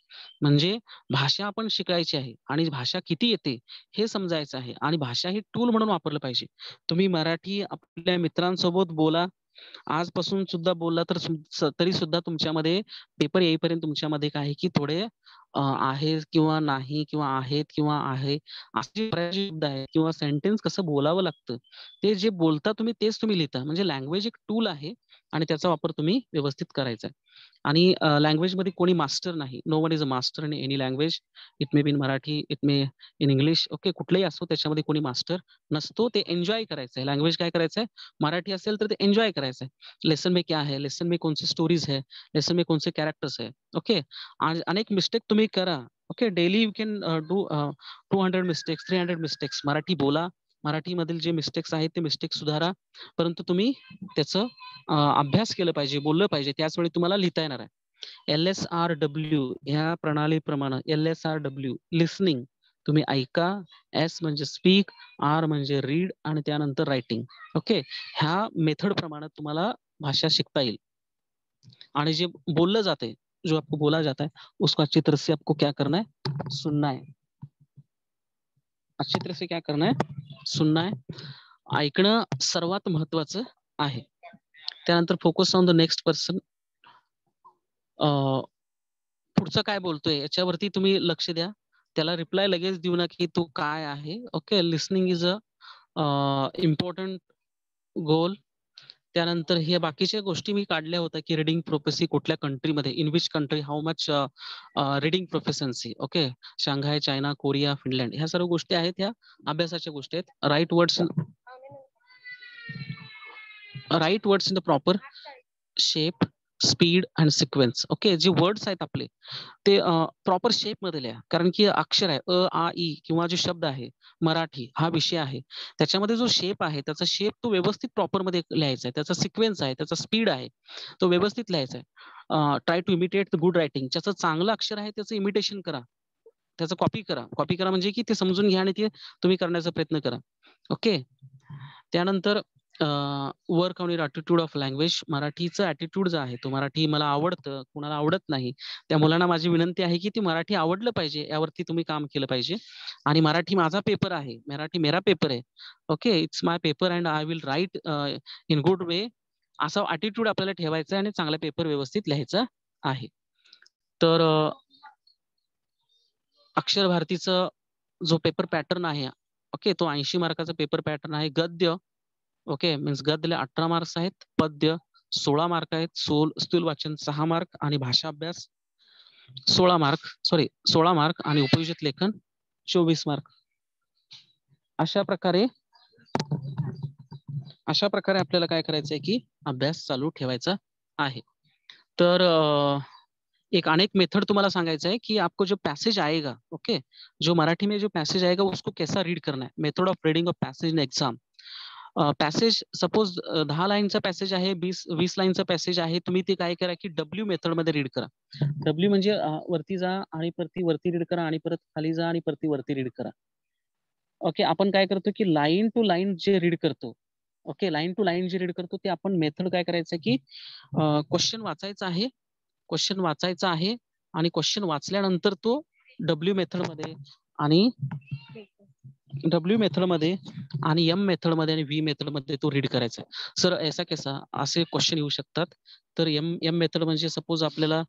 म्हणजे भाषा आपण शिकायची आहे आणि भाषा किती येते हे समजायचं आहे आणि भाषा ही टूल म्हणून वापरलं पाहिजे. तुम्ही मराठी आपल्या मित्रांसोबत बोला. आजपासून सुद्धा बोलला तर तरी सुद्धा तुमच्यामध्ये पेपर येईपर्यंत तुमच्यामध्ये काय आहे की थोडे आहे किंवा नाही किंवा आहेत किंवा आहे असे बरेच शब्द आहेत किंवा सेंटेन्स कसं बोलावं लागतं ते जे बोलता तुम्ही तेच तुम्ही लिहिता. म्हणजे लँग्वेज एक टूल आहे आणि त्याचा वापर तुम्ही व्यवस्थित करायचा आहे. आणि लँग्वेजमध्ये कोणी मास्टर नाही. No one is a master in any language. It may be in Marathi, it may in English. Okay, कुठलंही असो त्याच्यामध्ये कोणी मास्टर नसतो. ते एन्जॉय करायचं आहे. लँग्वेज काय करायचं आहे? मराठी असेल तर ते एन्जॉय करायचं आहे. लेसन में क्या है? लेसन में कौन सी स्टोरीज है? लेसन में कौन से कैरेक्टर्स है? ओके. आणि अनेक मिस्टेक तुम्ही करा. Okay, daily you can do 200 mistakes, 300 mistakes. Marathi बोला. मराठीमधील जे मिस्टेक्स आहेत ते मिस्टेक्स सुधारा. परंतु तुम्ही त्याचं अभ्यास केलं पाहिजे, बोललं पाहिजे. त्याच वेळी तुम्हाला लिहिता येणार आहे. LSRW ह्या प्रणालीप्रमाणे LSRW लिसनिंग तुम्ही ऐका. एस म्हणजे स्पीक, आर म्हणजे रीड आणि त्यानंतर रायटिंग. ओके, ह्या मेथड प्रमाणे तुम्हाला भाषा शिकता येईल. आणि जे बोललं जाते, जो आपको बोला जाता है उसको अच्छी तरह से आपको क्या करना है? सुनना है. अच्छी तरह से क्या करना है? सुनना है. ऐकणं सर्वात महत्वाचं आहे. त्यानंतर focus on the next person. पुढचं काय बोलतोय याच्यावरती तुम्ही लक्ष द्या. त्याला रिप्लाय लगेच देऊ नका की तू काय आहे. Okay, listening is a important goal. त्यानंतर हे बाकीच्या गोष्टी मी काढल्या होत्या की रीडिंग प्रोफेसी कुठल्या कंट्रीमध्ये, in which country how much reading proficiency. Okay, Shanghai, China, Korea, Finland ह्या सर्व गोष्टी आहेत, ह्या अभ्यासाच्या गोष्टी आहेत. Right words in the proper shape, speed and sequence. Okay, जे वर्ड्स आहेत आपले ते प्रॉपर शेपमध्ये लिहा. कारण की अक्षर आहे अ, आ, इ किंवा जे शब्द आहे, मराठी हा विषय आहे. त्याच्यामध्ये जो शेप आहे, त्याचा शेप तो व्यवस्थित प्रॉपरमध्ये लिहायचा आहे. त्याचा सिक्वेन्स आहे, त्याचा स्पीड आहे, तो व्यवस्थित लिहायचा आहे. Try to imitate the good writing. ज्याचं चांगलं अक्षर आहे त्याचं इमिटेशन करा. त्याचं कॉपी करा. कॉपी करा म्हणजे की ते समजून घ्या आणि ते तुम्ही करण्याचा प्रयत्न करा. ओके. त्यानंतर work on your attitude of language. मराठीचं ॲटिट्यूड जो आहे तो मराठी मला आवडतं, कुणाला आवडत नाही. त्या मुलांना माझी विनंती आहे की ती मराठी आवडलं पाहिजे, यावरती तुम्ही काम केलं पाहिजे. आणि मराठी माझा पेपर आहे. मराठी मेरा पेपर आहे. Okay, it's my paper and I will write in good way. असा ॲटिट्यूड आपल्याला ठेवायचा आहे आणि चांगला पेपर व्यवस्थित लिहायचा आहे. तर अक्षर भारतीचं जो पेपर पॅटर्न आहे, ओके, तो 80 मार्काचा पेपर पॅटर्न आहे. गद्य, ओके, मीन्स गद्यला 18 मार्क्स आहेत. पद्य 16 मार्क आहेत. स्थूल वाचन 6 मार्क आणि भाषा अभ्यास 16 मार्क आणि उपयोजित लेखन 24 मार्क. अशा प्रकारे आपल्याला काय करायचं आहे की अभ्यास चालू ठेवायचा आहे. तर एक अनेक मेथड तुम्हाला सांगायचं है कि आपको जो पैसेज आएगा, ओके, जो मराठी में जो पैसेज आएगा उसको कैसा रीड करना है. Method of reading of passage in exam. Passage suppose 10 लाईनचा पॅसेज आहे, 20 लाईनचा पॅसेज आहे. तुम्ही ते काय करा की डब्ल्यू मेथडमध्ये रीड करा. डब्ल्यू म्हणजे वरती जा आणि परती वरती रीड करा आणि परत खाली जा आणि परती वरती रीड करा. ओके, आपण काय करतो की लाईन टू लाईन जे रीड करतो, ओके, लाईन टू लाईन जे रीड करतो ते आपण मेथड काय करायचं की क्वेश्चन वाचायचा आहे. क्वेश्चन वाचायचा आहे आणि क्वेश्चन वाचल्यानंतर तो डब्ल्यू मेथडमध्ये आणि एम मेथडमध्ये आणि व्ही मेथडमध्ये तो रीड करायचा आहे. सर ऐसा कैसा, असे क्वेश्चन येऊ शकतात. तर एम मेथड म्हणजे सपोज आपल्याला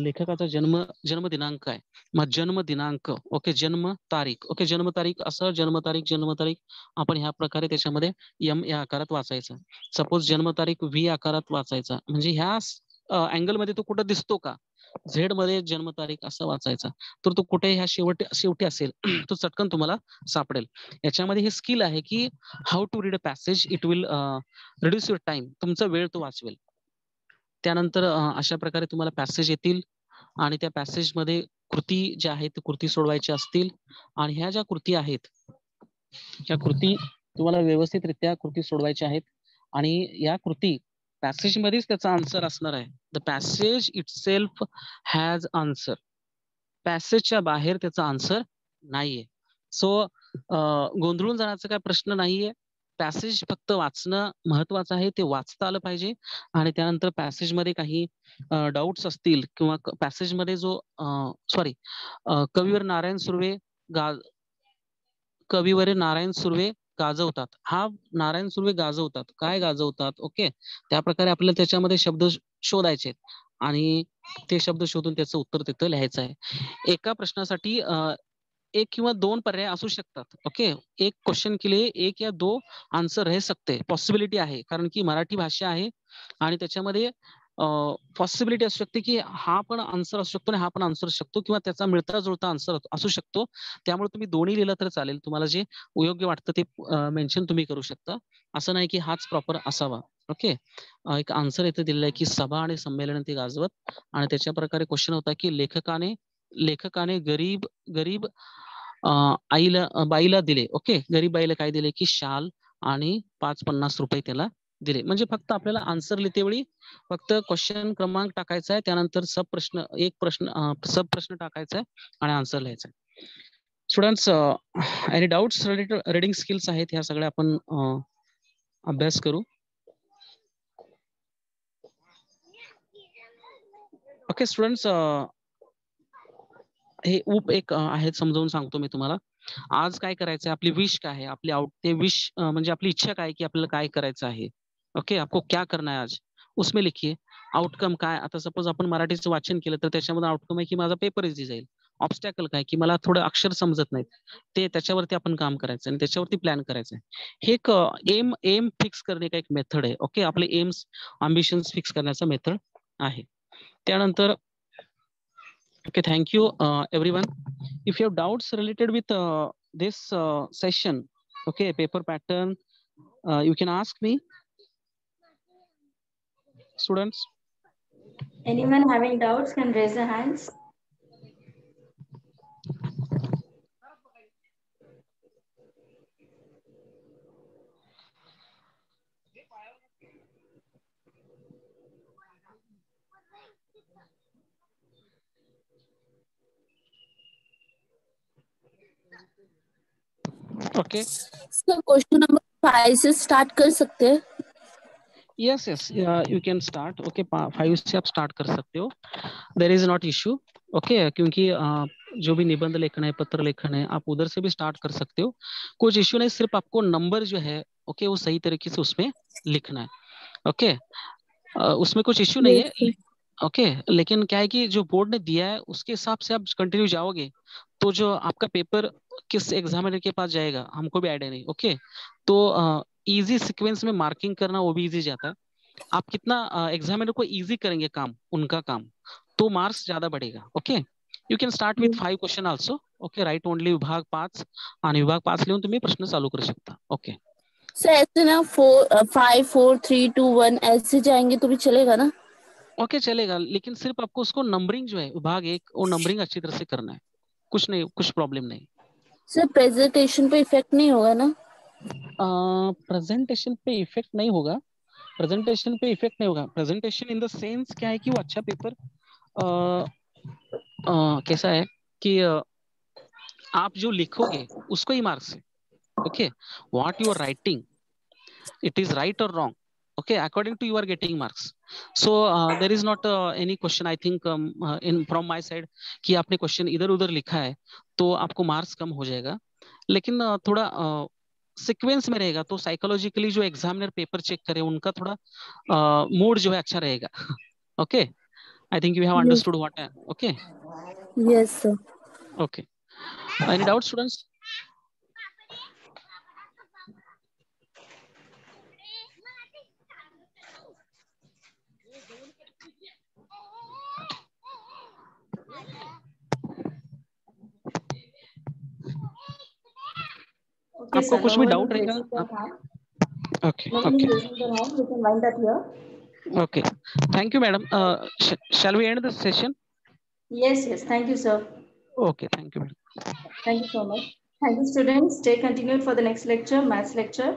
लेखकाचा जन्म दिनांक आहे. मग जन्म दिनांक, ओके, जन्म तारीख, ओके, जन्मतारीख असं जन्मतारीख आपण ह्या प्रकारे त्याच्यामध्ये एम या आकारात वाचायचा. सपोज जन्मतारीख व्ही आकारात वाचायचा. म्हणजे ह्या अँगलमध्ये तो कुठं दिसतो का, झेड मध्ये जन्मतारीख असं वाचायचा. तर तो कुठे ह्या शेवटी असेल तो चटकन तुम्हाला सापडेल. याच्यामध्ये हे स्किल आहे की how to read a passage. It will reduce your time. तुमचा वेळ तो वाचवेल. त्यानंतर अशा प्रकारे तुम्हाला पॅसेज येतील आणि त्या पॅसेजमध्ये कृती ज्या आहेत त्या कृती सोडवायच्या असतील. आणि ह्या ज्या कृती आहेत त्या कृती तुम्हाला व्यवस्थितरित्या कृती सोडवायच्या आहेत. आणि या कृती पॅसेज मध्येच त्याचा आन्सर असणार आहे. The passage itself has answer. पॅसेजच्या बाहेर त्याचा आन्सर नाहीये. सो गोंधळून जाण्याचा काय प्रश्न नाहीये. पॅसेज फक्त वाचणं महत्वाचं आहे, ते वाचता आलं पाहिजे. आणि त्यानंतर पॅसेजमध्ये काही डाऊट्स असतील किंवा पॅसेजमध्ये जो कविवर नारायण सुर्वे कविवर नारायण सुर्वे गाजवतात. हा नारायण सुर्वे गाजवतात, काय गाजवतात, ओके. त्या प्रकारे आपल्याला त्याच्यामध्ये शब्द शोधायचे आणि ते शब्द शोधून त्याचं उत्तर तिथं लिहायचं आहे. एका प्रश्नासाठी एक किंवा दोन पर्याय असू शकतात, ओके. एक क्वेश्चन के लिए एक या दो आन्सर रह सकते, पॉसिबिलिटी आहे, कारण की मराठी भाषा आहे आणि त्याच्यामध्ये पॉसिबिलिटी असू शकते की हा पण आन्सर असू शकतो आणि हा पण आन्सर असू शकतो किंवा त्याचा मिळता जुळता आन्सर असू शकतो. त्यामुळे तुम्ही दोन्ही लिहिलं तर चालेल. तुम्हाला जे योग्य वाटतं ते मेन्शन तुम्ही करू शकता. असं नाही की हाच प्रॉपर असावा, ओके. एक आन्सर इथे दिलेला आहे की सभा आणि संमेलन ते गाजवत, आणि त्याच्या प्रकारे क्वेश्चन होता की लेखकाने गरीब गरीब आईला बाईला दिले, ओके. गरीब बाईला काय दिले की शाल आणि 550 रुपये त्याला दिले. म्हणजे फक्त आपल्याला आन्सर लिहिते वेळी फक्त क्वेश्चन क्रमांक टाकायचा आहे, त्यानंतर सब प्रश्न टाकायचा आहे आणि आन्सर लिहायचा आहे. Students, any doubts related reading skills आहेत, ह्या सगळ्या आपण अभ्यास करू. ओके स्टुडंट्स, हे एक आहेत, समजावून सांगतो मी तुम्हाला. आज काय करायचं आहे, आपली विश काय आहे, आपली ते विश म्हणजे आपली इच्छा काय की आपल्याला काय करायचं आहे, ओके. आपको क्या करना है आज, उसमें लिखिए. आउटकम काय, आता सपोज आपण मराठीचं वाचन केलं तर त्याच्यामध्ये आउटकम आहे की माझा पेपर इझी जाईल. ऑब्स्टॅकल काय की मला थोडं अक्षर समजत नाहीत, ते त्याच्यावरती आपण काम करायचं आणि त्याच्यावरती प्लॅन करायचं आहे. हे एक एम फिक्स करणे का एक मेथड आहे, ओके. आपले एम्स अम्बिशन्स फिक्स करण्याचा मेथड आहे. त्यानंतर okay, thank you everyone. If you have doubts related with this session, okay, paper pattern, you can ask me, students. Anyone having doubts can raise their hands. Okay. Sir question number 5 say start कर सकते हैं? Yes, you can start. Okay, 5 से आप start कर सकते हो. There is not issue. Okay, क्योंकि जो भी निबंध लेखन है, पत्र लेखन है, आप उधर से भी स्टार्ट कर सकते हो. कुछ इश्यू नहीं, सिर्फ आपको नंबर जो है, ओके, वो सही तरीके से उसमें लिखना है, ओके. उसमें कुछ इश्यू नहीं है, ओके. लेकिन क्या है कि जो बोर्ड ने दिया है उसके हिसाब से आप कंटिन्यू जाओगे तो जो आपका पेपर किस एग्जामिनर के पास जाएगा हमको भी आइडिया नहीं, ओके. तो इजी सीक्वेंस में मार्किंग करना वो भी इजी जाता है. आप कितना एग्जामिनर को इजी करेंगे काम, उनका काम, तो मार्क्स ज्यादा बढ़ेगा, okay. You can start with 5 question also, okay. Right only विभाग 5 आणि विभाग 5 लिहून तुम्ही प्रश्न चालू करू शकता, ओके. सर ऐसे ना 5 4 3 2 1 ऐसे जाएंगे तो भी चलेगा ना? ओके, चलेगा, लेकिन सिर्फ आपको उसको नंबरिंग जो है विभाग 1 वो नंबरिंग अच्छी तरह से करना है. कुछ नहीं, कुछ प्रॉब्लम नहीं. सर प्रेजेंटेशन पे इफेक्ट नहीं होगा ना? प्रेजेंटेशन पे इफेक्ट नहीं होगा. प्रेजेंटेशन पे इफेक्ट नहीं होगा. प्रेजेंटेशन इन द सेंस क्या है कि वो अच्छा पेपर कैसा है कि आप जो लिखोगे उसको ही मार्क्स है, okay. What you are writing, it is right और wrong, okay, according to you are getting marks. So there is not any question, I think, in from my side कि आपने क्वेश्चन इधर उधर लिखा है तो आपको मार्क्स कम हो जाएगा. लेकिन थोड़ा सीक्वेंस में रहेगा तो साइकोलॉजिकली जो एग्जामिनर पेपर चेक करे उनका थोड़ा मूड जो है अच्छा रहेगा, okay. I think you have understood what I, okay. Yes sir. Okay, any doubt students? Okay, आपको sir, कुछ no भी one डाउट is रहेगा raising their आप, hand. Okay No one okay is raising their hand. We can wind up here. okay, thank you madam. Shall we end the session? Yes, thank you, sir. Okay, thank you madam. Thank you so much. Thank you, students. Stay continued for the next lecture, maths lecture.